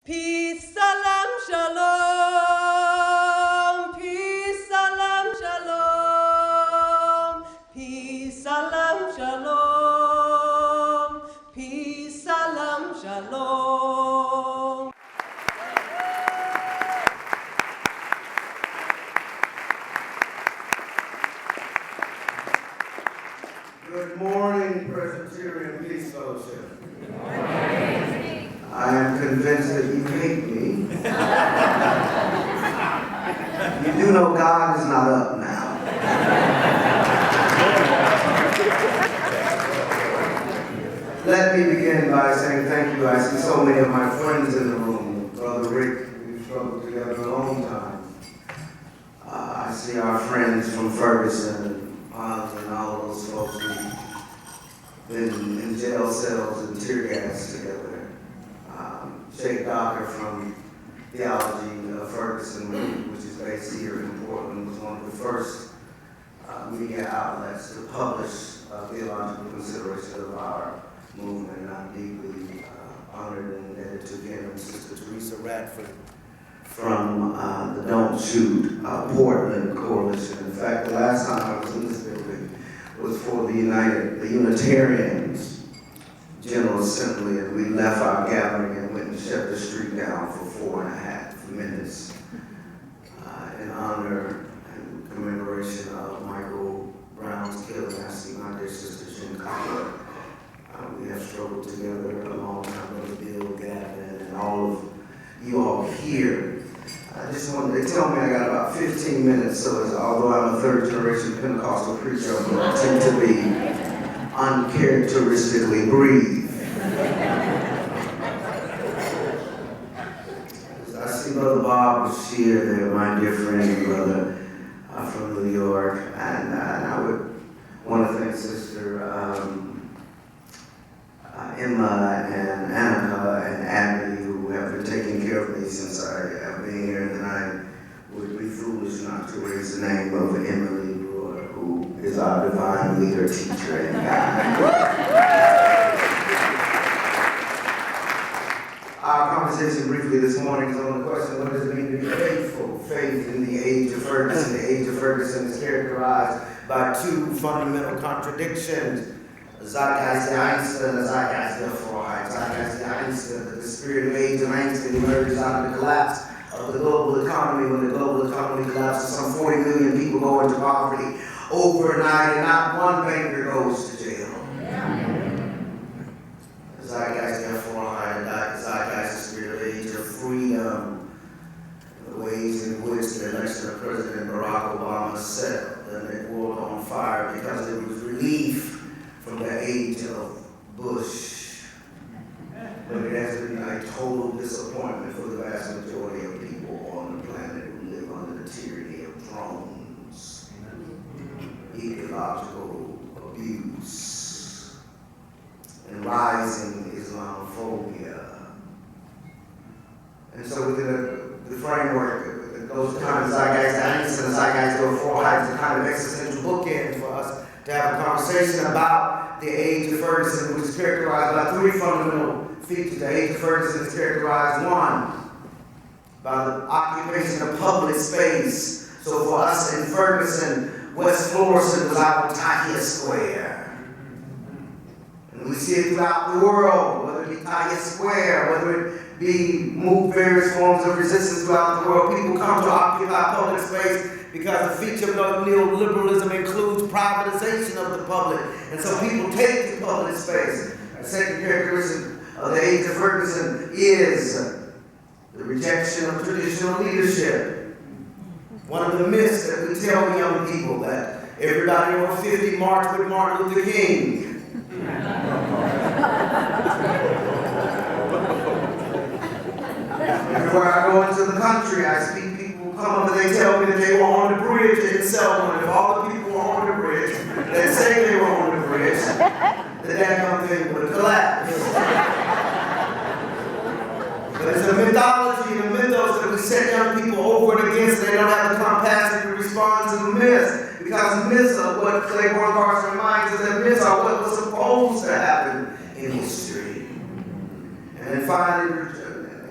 Peace, salam, shalom. Peace, salam, shalom. Peace, salam, shalom. Peace, salam, shalom. Good morning, Presbyterian Peace Fellowship. I am convinced that you hate me. You do know God is not up now. Let me begin by saying thank you. I see so many of my friends in the room. Brother Rick, we've struggled together a long time. I see our friends from Ferguson and Hans and all of those folks who've been in jail cells and tear gas together. Sheikh Docker from Theology Ferguson, which is based here in Portland, was one of the first media outlets to publish theological consideration of our movement, and I'm deeply honored and indebted to him and Sister Teresa Radford from the Don't Shoot Portland Coalition. In fact, the last time I was in this building was for the Unitarians General Assembly, and we left our gathering and went and shut the street down for 4.5 minutes in honor and commemoration of Michael Brown's killing. I see my dear sister Jim Copper. We have struggled together a long time, Brother Bill, Gavin, and all of you all here. I just wanted to tell me I got about 15 minutes, so although I'm a third generation Pentecostal preacher, I'm going to tend to be uncharacteristically brief. I see Brother Bob was here there, my dear friend, brother from New York, and I would want to thank Sister Emma and Annika and Abby, who have been taking care of me since I have been here, and then I would be foolish not to raise the name of Emily Brewer, who is our divine leader, teacher, and guide. Our conversation briefly this morning is on the question, what does it mean to be faithful? Faith in the age of Ferguson. The age of Ferguson is characterized by two fundamental contradictions. Zeitgeist der Einzelnen, the Zeitgeist der Freiheit. Zeitgeist der Einzelnen, the spirit of age of Einstein emerges out of the collapse of the global economy. When the global economy collapses, some 40 million people go into poverty overnight, and not one banker goes to jail. The Zeitgeist der Freiheit, the Zeitgeist, the spirit of age of freedom, the ways in which the election of President Barack Obama set the world on fire because it was relief from the age of Bush. But it has been a total disappointment for the vast majority of people on the planet who live under the tyranny of drones, ecological abuse, and rising Islamophobia. And so within the framework, those kind of zeitgeist angst and zeitgeist of Freiheit is a kind of existential bookend for us to have a conversation about the age of Ferguson, which is characterized by three fundamental features. The age of Ferguson is characterized, one, by the occupation of public space. So for us in Ferguson, West Florissant was our Tahrir Square. And we see it throughout the world, whether it be Tahrir Square, whether it be various forms of resistance throughout the world. People come to occupy public space because the feature of neoliberalism includes privatization of the public. And so people take to public space. The second characteristic of the age of Ferguson is the rejection of traditional leadership. One of the myths that we tell young people that everybody over 50 marched with Martin Luther King. Everywhere I go into the country, I speak. Come up and they tell me that they were on the bridge in Selma. If all the people were on the bridge, that say they were on the bridge, that kind of thing would collapse. But it's a mythology and a mythos that we set young people over and against, and they don't have the capacity to respond to the myths. Because myths are what Claiborne Carson reminds us that myths are what was supposed to happen in history. And then finally,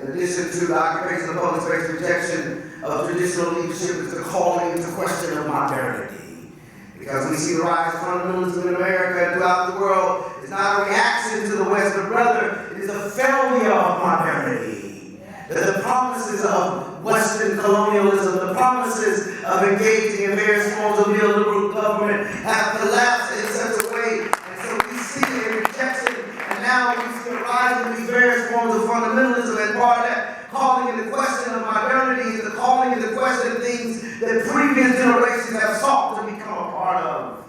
In addition to the occupation of public space, rejection of traditional leadership is the calling into question of modernity. Because we see the rise of fundamentalism in America and throughout the world. It's not a reaction to the West, but rather it is a failure of modernity. That the promises of Western colonialism, the promises of engaging in various forms of neoliberal government have collapsed in such a way. And so we see a rejection, and now we see a rise in these various forms of fundamentalism, and part of that calling into question of modernity is the calling into question of things that previous generations have sought to become a part of.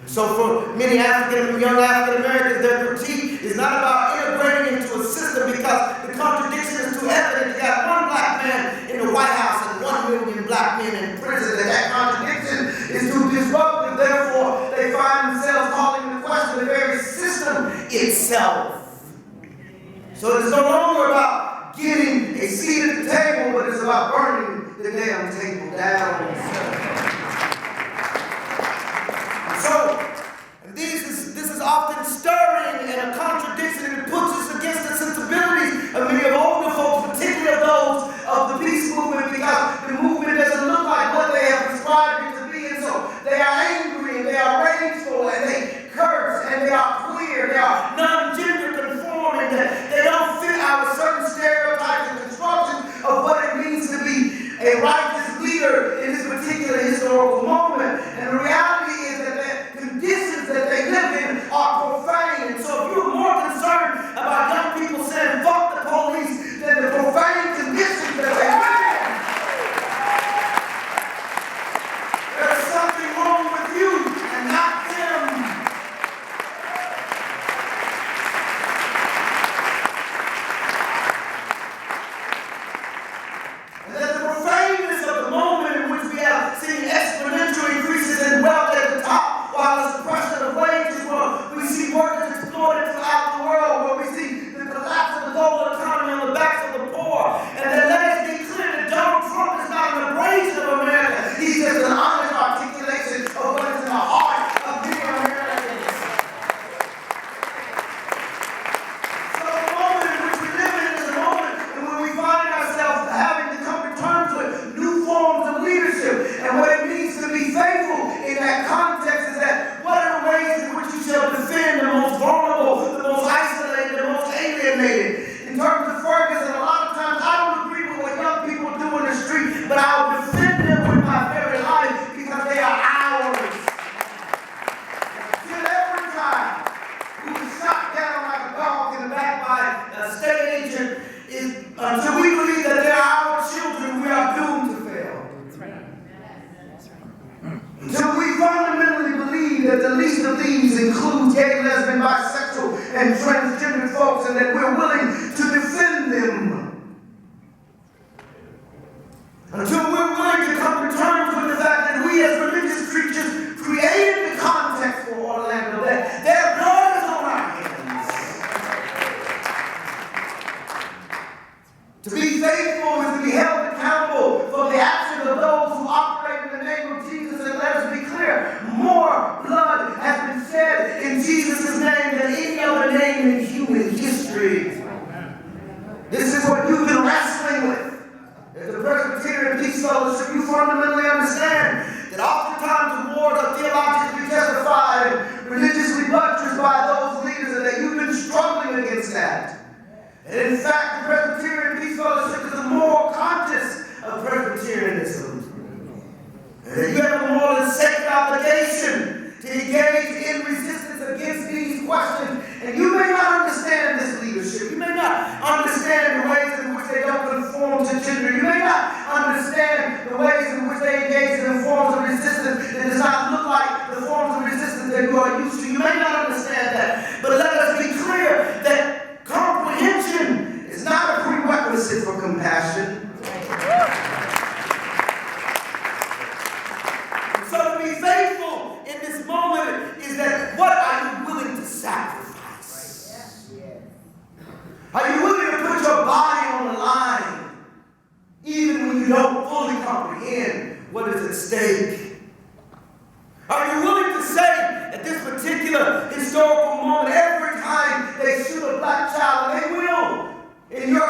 So for many young African Americans, their critique is not about integrating into a system because the contradiction is too evident. You got one black man in the White House and 1 million black men in prison, and that contradiction is too disruptive. Therefore, they find themselves calling into question the very system itself. So it's no longer about getting a seat at the table, but it's about burning the damn table down. So, this is often stirring and a contradiction, and it puts us against the sensibilities of many of older folks, particularly of those of the peace movement, because the movement doesn't look like what they have prescribed it to be, and so they are angry, and they are rageful, and they curse, and they are queer, they are non-gender conforming, that they don't fit our certain stereotypes and constructions of what it means to be a righteous leader in this particular historical moment. And the reality is that the conditions that they live in are profane. And so if you're more concerned about young people saying fuck the police than the profane conditions that they live in, there's something wrong with you and not them. And that the profaneness of the moment in which we have seen exponential increases in wealth at the top, while the suppression of wages, where we see workers exploited throughout the world, where we see the collapse of the global economy on the backs of the poor. And then let us be clear that Donald Trump is not an abrasion of America. He's just an honest articulation of what is in the heart of many Americans. So the moment in which we live in is a moment when we find ourselves having to come to terms with new forms of leadership. And what it means to be faithful in that context is that what are the ways in which you shall defend the most vulnerable, the most isolated, the most alienated. In terms of Ferguson, a lot of times I don't agree with what young people do in the street, but I'll defend them with my very life because they are ours. Till every time we was shot down like a dog in the back by a state agent, until we believe that they're our children, we are doomed to fail. Until we fundamentally believe that the least of these includes gay, lesbian, bisexual, and transgender folks, and that we're willing to defend them. Until we're willing to come to terms with the fact that we as religious creatures created the context for Orlando, that their blood is on our hands. To be faithful is to be held accountable for the actions of those who operate in the name of Jesus. And let us be clear, more blood has been shed in Jesus' name than any other name in human history. This is what you've been wrestling with. As a Presbyterian Peace Fellowship, you fundamentally understand that oftentimes the wars are theologically justified and religiously buttressed by those leaders, and that you've been struggling against that. And in fact, the Presbyterian Peace Fellowship is more conscious of Presbyterianism. And that you have a more than sacred obligation to engage in resistance against these questions. And you may not understand this leadership. You may not understand the ways in which they don't conform to gender. You may not understand the ways in which they engage in forms of resistance that does not look like the forms of resistance that you are used to. You may not understand that. But let us be clear that comprehension is not a prerequisite for compassion. So to be faithful in this moment is that what are you willing to sacrifice? Are you willing to put your body on the line even when you don't fully comprehend what is at stake? Are you willing to say at this particular historical moment, every time they shoot a black child, and they will, in your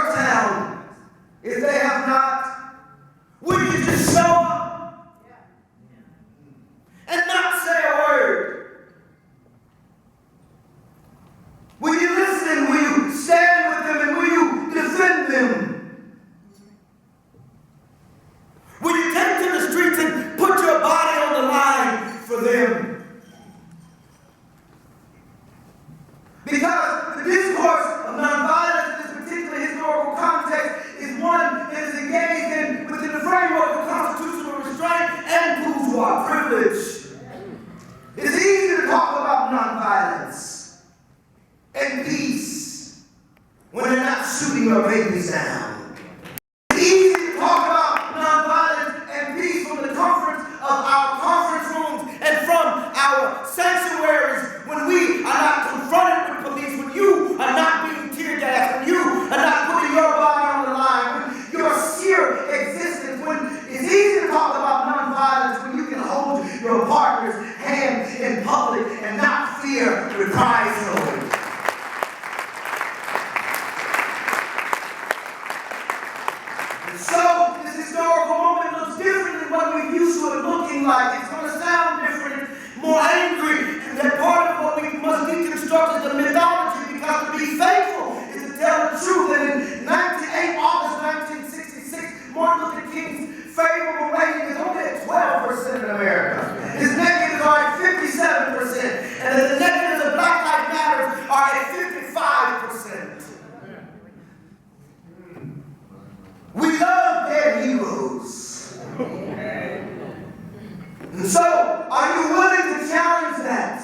babies down. It's easy to talk about nonviolence and peace from the comfort of our conference rooms and from our sanctuaries when we are not confronted with police, when you are not being tear gassed, when you are not putting your body on the line, when your sheer existence, when it's easy to talk about nonviolence when you can hold your partner's hand in public and not fear reprisal. So this historical moment looks different than what we're used to it looking like. It's going to sound different, more angry. And that part of what we must deconstruct is the mythology, because to be faithful is to tell the truth. And in August 1966, Martin Luther King's favorable rating is only at 12% in America. His negatives are at 57%. And the negatives of Black Lives Matter are at 55%. We love dead heroes. And so, are you willing to challenge that?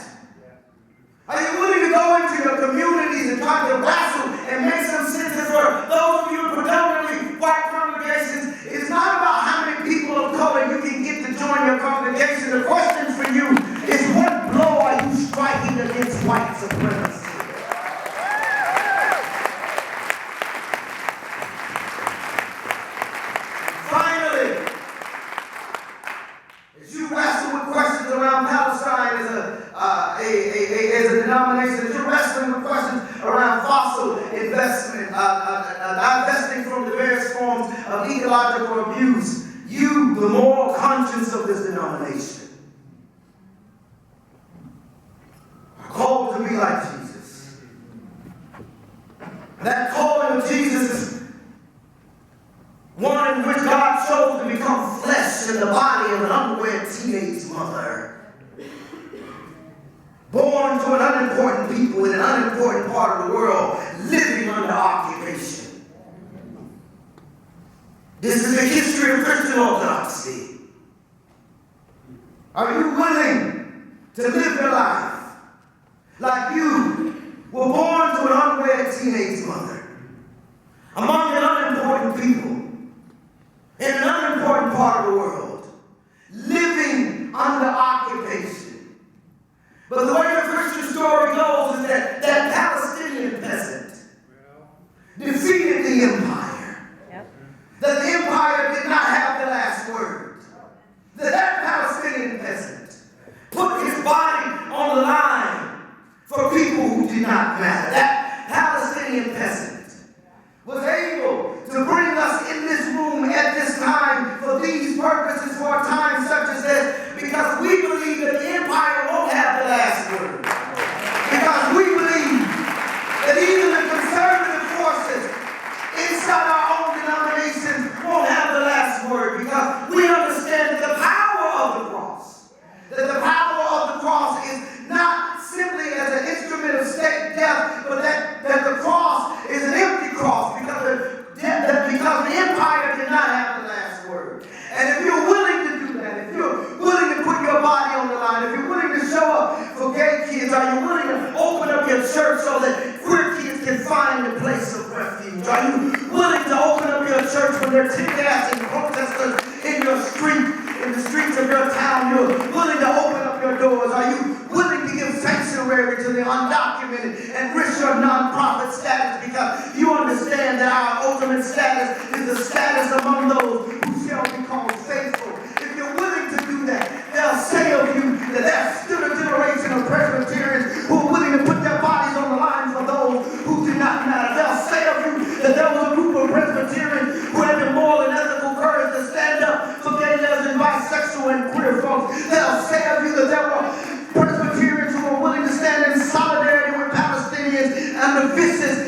Are you willing to go into your communities and try to wrestle and make some sense? For those of you in predominantly white congregations, it's not about how many people of color you can get to join your congregation. The question for you is, what blow are you striking against white supremacy? As a denomination, as you're wrestling with questions around fossil investment, divesting from the various forms of ecological abuse, you, the moral conscience of this denomination, are called to be like Jesus. That calling of Jesus is one in which God chose to become flesh in the body of an unwed teenage mother, born to an unimportant people in an unimportant part of the world, living under occupation. This is the history of Christian orthodoxy. Are you willing to live your life like you were born to an unwed teenage mother, among an unimportant people, in an unimportant part of the world, living under occupation? But the way the Christian story goes is that that Palestinian peasant defeated the empire. Yep. That the empire did not have the last word. That Palestinian peasant put his body on the line for people who did not matter. That Palestinian peasant was able to bring us in this room at this time for these purposes, for a time such as this, because we believe that the empire won't have the last word. Because we believe that even the conservative forces inside our own denominations won't have the last word, because we understand that the power of the cross, is not simply as an instrument of state death, but that the cross is an empty cross, because the empire did not have the last word. And if you're willing to do that, if you're willing to put your body on the line, if you're willing to show up for gay kids, are you willing to open up your church so that queer kids can find a place of refuge? Are you willing to open up your church when they're tear-gassing protesters in your street, in the streets of your town? You're willing to open up your doors. Are you willing to give sanctuary to the undocumented and risk your nonprofit status, because you understand that our ultimate status is the status among those who shall be called faithful? If you're willing to do that, they'll say of you that there's still a generation of Presbyterians who are willing to put their bodies on the line for those who do not matter. They'll say of you that there was a group of Presbyterians who had the moral and ethical courage to stand up for gay, lesbian, bisexual, and queer folks. They'll say of you that there were Presbyterians who were willing to stand in solidarity with Palestinians and the vicious